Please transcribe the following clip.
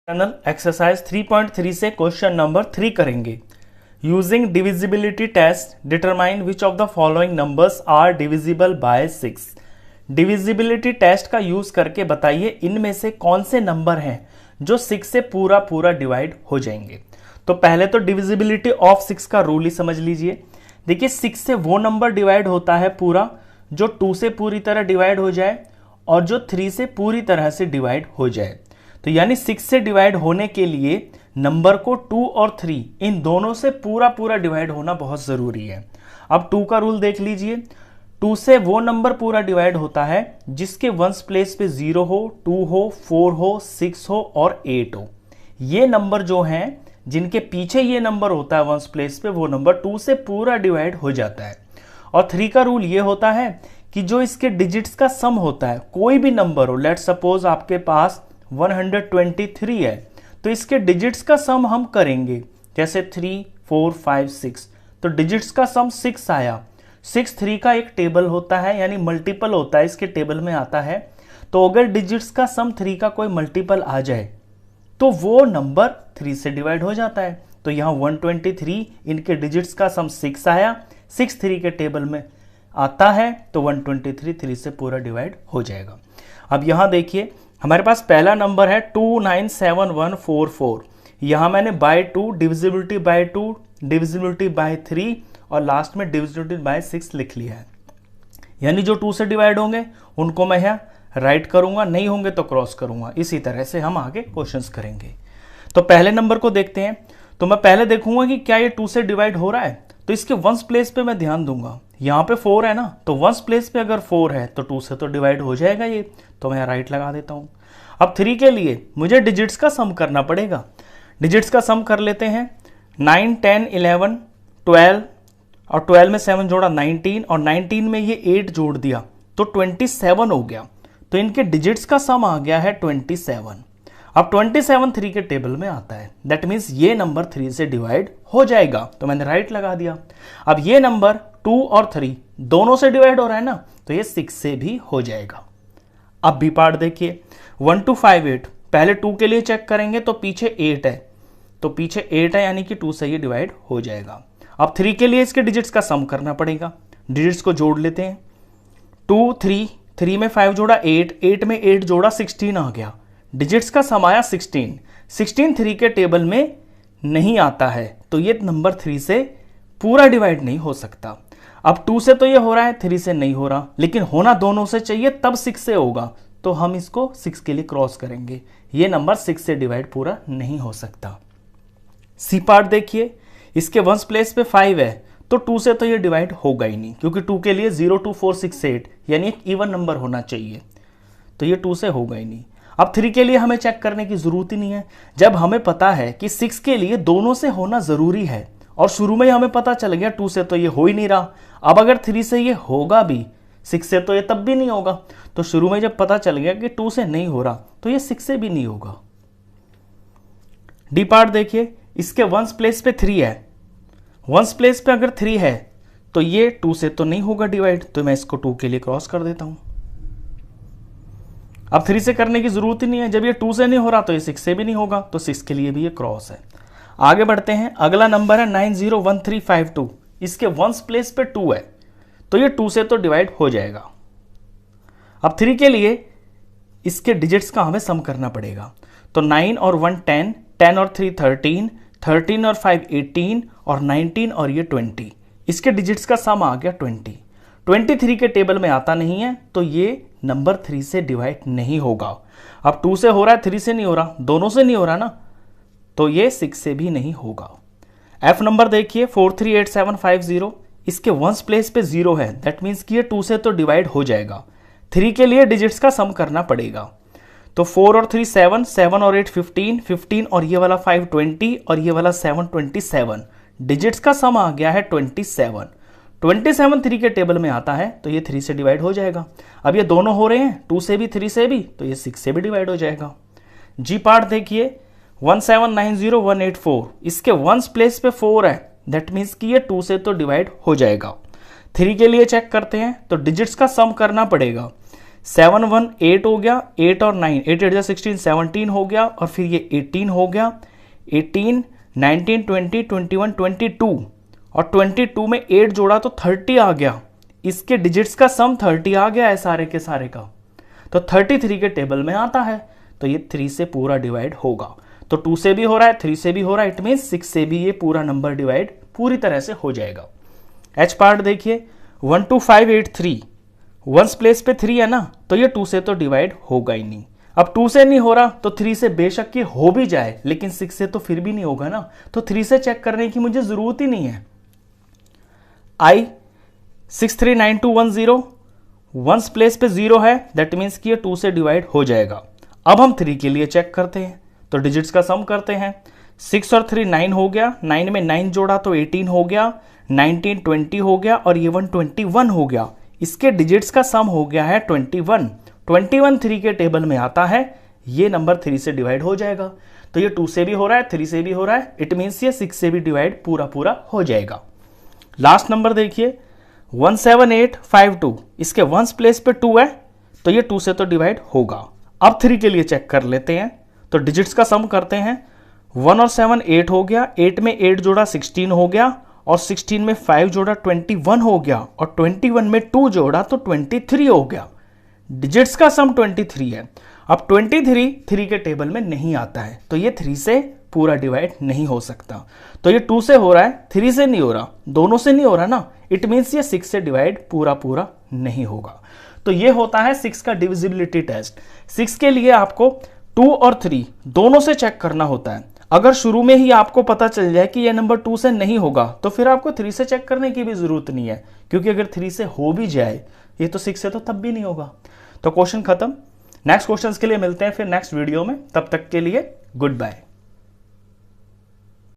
Channel exercise 3.3 से question number 3 करेंगे। Using divisibility test determine which of the following numbers are divisible by 6। Divisibility test का use करके बताइए इनमें से कौन से नंबर हैं जो 6 से पूरा डिवाइड हो जाएंगे। तो पहले तो डिविजिबिलिटी ऑफ 6 का रूल ही समझ लीजिए। देखिए 6 से वो नंबर डिवाइड होता है पूरा जो 2 से पूरी तरह डिवाइड हो जाए और जो 3 से पूरी तरह से डिवाइड हो जाए। तो यानी 6 से डिवाइड होने के लिए नंबर को 2 और 3 इन दोनों से पूरा डिवाइड होना बहुत जरूरी है। अब 2 का रूल देख लीजिए। 2 से वो नंबर पूरा डिवाइड होता है जिसके वंस प्लेस पे 0 हो, 2 हो, 4 हो, 6 हो और 8 हो। ये नंबर जो हैं जिनके पीछे ये नंबर होता है वंस प्लेस पे, वो नंबर 2 से पूरा डिवाइड हो जाता है। और 3 का रूल ये होता है कि जो इसके डिजिट्स का सम होता है, कोई भी नंबर हो, लेट सपोज आपके पास 123 है तो इसके डिजिट्स का सम हम करेंगे, जैसे 3, 4, 5, 6, तो डिजिट्स का सम 6 आया। 6 3 का एक टेबल होता है, यानी मल्टीपल होता है, इसके टेबल में आता है। तो अगर डिजिट्स का सम 3 का कोई मल्टीपल आ जाए तो वो नंबर 3 से डिवाइड हो जाता है। तो यहाँ 123 इनके डिजिट्स का सम 6 आया, 6 3 के टेबल में आता है तो 123 3 से पूरा डिवाइड हो जाएगा। अब यहाँ देखिए हमारे पास पहला नंबर है 297144। यहाँ मैंने by 2, divisibility by 2, divisibility by 3 और लास्ट में डिविजिबिलिटी बाय 6 लिख लिया है। यानी जो 2 से डिवाइड होंगे उनको मैं यहाँ राइट करूंगा, नहीं होंगे तो क्रॉस करूंगा। इसी तरह से हम आगे क्वेश्चंस करेंगे। तो पहले नंबर को देखते हैं। तो मैं पहले देखूंगा कि क्या ये 2 से डिवाइड हो रहा है, तो इसके वंस प्लेस पे मैं ध्यान दूंगा। यहाँ पे 4 है ना, तो वंस प्लेस पे अगर 4 है तो 2 से तो डिवाइड हो जाएगा ये, तो मैं राइट लगा देता हूँ। अब 3 के लिए मुझे डिजिट्स का सम करना पड़ेगा। डिजिट्स का सम कर लेते हैं। 9, 10, 11, 12 और 12 में 7 जोड़ा 19 और 19 में ये 8 जोड़ दिया तो 27 हो गया। तो इनके डिजिट्स का सम आ गया है 27। अब 27 3 के टेबल में आता है, दैट मीन्स ये नंबर 3 से डिवाइड हो जाएगा, तो मैंने राइट लगा दिया। अब ये नंबर 2 और 3 दोनों से डिवाइड हो रहा है ना, तो ये 6 से भी हो जाएगा। अब बी पार्ट देखिए 1 2 5 8। पहले 2 के लिए चेक करेंगे तो पीछे 8 है, तो पीछे 8 है यानी कि 2 से ये डिवाइड हो जाएगा। अब 3 के लिए इसके डिजिट्स का सम करना पड़ेगा। डिजिट्स को जोड़ लेते हैं। 2 3, 3 में 5 जोड़ा 8, 8 में 8 जोड़ा 16 आ गया। डिजिट्स का सम आया 16। 16 3 के टेबल में नहीं आता है, तो ये नंबर 3 से पूरा डिवाइड नहीं हो सकता। अब 2 से तो ये हो रहा है, 3 से नहीं हो रहा, लेकिन होना दोनों से चाहिए तब 6 से होगा, तो हम इसको 6 के लिए क्रॉस करेंगे। ये नंबर 6 से डिवाइड पूरा नहीं हो सकता। सी पार्ट देखिए, इसके वंस प्लेस पे 5 है तो 2 से तो ये डिवाइड होगा ही नहीं, क्योंकि 2 के लिए 0 2 4 6 8 यानी एक इवन नंबर होना चाहिए, तो ये 2 से होगा ही नहीं। अब 3 के लिए हमें चेक करने की जरूरत ही नहीं है, जब हमें पता है कि 6 के लिए दोनों से होना जरूरी है और शुरू में ही हमें पता चल गया 2 से तो ये हो ही नहीं रहा। अब अगर 3 से ये होगा भी, 6 से तो ये तब भी नहीं होगा। तो शुरू में जब पता चल गया कि 2 से नहीं हो रहा तो ये 6 से भी नहीं होगा। डी पार्ट देखिए, इसके वंस प्लेस पे 3 है। वंस प्लेस पे अगर 3 है तो ये 2 से तो नहीं होगा डिवाइड, तो मैं इसको 2 के लिए क्रॉस कर देता हूं। अब 3 से करने की जरूरत ही नहीं है, जब ये 2 से नहीं हो रहा तो ये 6 से भी नहीं होगा, तो 6 के लिए भी ये क्रॉस है। आगे बढ़ते हैं। अगला नंबर है 901352। इसके वंस प्लेस पे 2 है तो ये 2 से तो डिवाइड हो जाएगा। अब 3 के लिए इसके डिजिट्स का हमें सम करना पड़ेगा। तो 9 और 1 10, 10 और 3 13, 13 और 5 18 और 19 और ये 20। इसके डिजिट्स का सम आ गया 20। 23 के टेबल में आता नहीं है, तो ये नंबर 3 से डिवाइड नहीं होगा। अब 2 से हो रहा है, 3 से नहीं हो रहा, दोनों से नहीं हो रहा ना, तो ये 6 से भी नहीं होगा। एफ नंबर देखिए 438750। इसके वंस प्लेस पे 0 है, दैट मीन्स कि ये 2 से तो डिवाइड हो जाएगा। 3 के लिए डिजिट्स का सम करना पड़ेगा। तो 4 और 3 7, 7 और 8 15, 15 और ये वाला 5 20 और ये वाला 7 27। डिजिट्स का सम आ गया है 27। 27 3 के टेबल में आता है, तो ये 3 से डिवाइड हो जाएगा। अब ये दोनों हो रहे हैं, 2 से भी 3 से भी, तो ये 6 से भी डिवाइड हो जाएगा। जी पार्ट देखिए 1790184। इसके वंस प्लेस पे 4 है, दैट मीन्स कि ये 2 से तो डिवाइड हो जाएगा। 3 के लिए चेक करते हैं, तो डिजिट्स का सम करना पड़ेगा। 7 1 8 हो गया, 8 और 9, 8 8 16, 17 हो गया, और फिर ये 18 हो गया, 18 19 20 21 22, और 22 में 8 जोड़ा तो 30 आ गया। इसके डिजिट्स का सम 30 आ गया है सारे के सारे का, तो 33 के टेबल में आता है, तो ये 3 से पूरा डिवाइड होगा। तो 2 से भी हो रहा है, 3 से भी हो रहा है, इट मीन्स 6 से भी ये पूरा नंबर डिवाइड पूरी तरह से हो जाएगा। एच पार्ट देखिए, 1 2 5 8 3, वंस प्लेस पे 3 है ना, तो ये 2 से तो डिवाइड होगा ही नहीं। अब 2 से नहीं हो रहा तो 3 से बेशक कि हो भी जाए, लेकिन 6 से तो फिर भी नहीं होगा ना, तो 3 से चेक करने की मुझे जरूरत ही नहीं है। आई 639210, वंस प्लेस पे 0 है, दैट मीन्स कि ये 2 से डिवाइड हो जाएगा। अब हम 3 के लिए चेक करते हैं, तो डिजिट्स का सम करते हैं। 6 और 3 9 हो गया, 9 में 9 जोड़ा तो 18 हो गया, 19 20 हो गया, और ये 1 21 हो गया। इसके डिजिट्स का सम हो गया है 21। 21 3 के टेबल में आता है, ये नंबर 3 से डिवाइड हो जाएगा। तो ये 2 से भी हो रहा है, 3 से भी हो रहा है, इट मीन्स ये 6 से भी डिवाइड पूरा पूरा हो जाएगा। लास्ट नंबर देखिए 17852, इसके वंस प्लेस पे 2 है, तो ये 2 से तो डिवाइड होगा। अब 3 के लिए चेक कर लेते हैं, तो डिजिट्स का सम करते हैं। 1 और 7 8 हो गया, 8 में 8 जोड़ा 16 हो गया, और 16 में 5 जोड़ा 21 हो गया, और 21 में 2 जोड़ा तो 23 हो गया। डिजिट्स का सम 23 है। अब 23 3 के टेबल में नहीं आता है, तो ये 3 से पूरा डिवाइड नहीं हो सकता। तो ये 2 से हो रहा है, 3 से नहीं हो रहा, दोनों से नहीं हो रहा ना, इट मीन्स ये 6 से डिवाइड पूरा पूरा नहीं होगा। तो ये होता है 6 का डिविजिबिलिटी टेस्ट। 6 के लिए आपको 2 और 3 दोनों से चेक करना होता है। अगर शुरू में ही आपको पता चल जाए कि ये नंबर 2 से नहीं होगा, तो फिर आपको 3 से चेक करने की भी जरूरत नहीं है, क्योंकि अगर 3 से हो भी जाए, ये तो 6 से तो तब भी नहीं होगा। तो क्वेश्चन खत्म। नेक्स्ट क्वेश्चंस के लिए मिलते हैं फिर नेक्स्ट वीडियो में, तब तक के लिए गुड बाय।